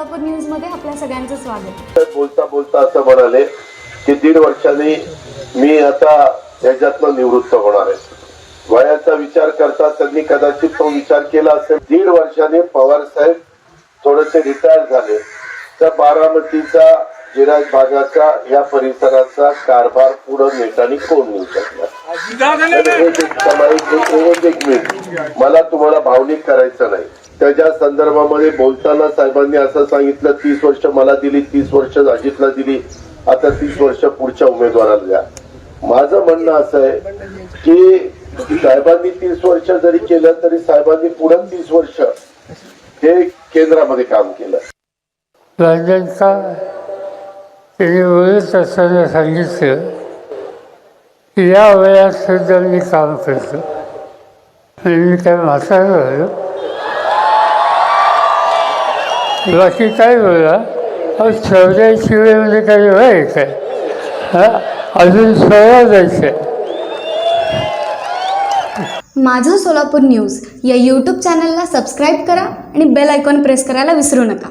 Solapur news मध्ये आपल्या सगळ्यांचं स्वागत। बोलता बोलता असं म्हणाले की 1.5 वर्षांनी मी आता याच्यातनं निवृत्त होणार आहे। वयाचा विचार करता त्यांनी कदाचित तो विचार केला असेल। 1.5 वर्षांनी पवार साहेब थोडेसे रिटायर झाले तर बारामतीचा जिराज भागाचा या परिसराचा कारभार पुढे नेटाने कोण नेऊ शकणार। मला तुम्हाला भावनिक करायचं नाही। त्याच्या संदर्भामध्ये बोलताना साहेबांनी असं सांगितलं 30 वर्ष मला दिली, 30 वर्ष अजितला दिली, आता 30 वर्ष पुढच्या उमेदवाराला द्या। माझं म्हणणं असं आहे की साहेबांनी 30 वर्ष जरी केलं तरी साहेबांनी पुढे 30 वर्ष हे केंद्रामध्ये काम केलं। लंडनचा त्यांनी बोलत असताना सांगितलं की या वयात सुद्धा मी काम करतो। मी काय म्हातारा झालो, बाकी काय बोला। 84 वेळेमध्ये काही वय काय, अजून 16 जायचं आहे। माझं सोलापूर न्यूज या यूट्यूब चॅनलला सबस्क्राईब करा आणि बेल आयकॉन प्रेस करायला विसरू नका।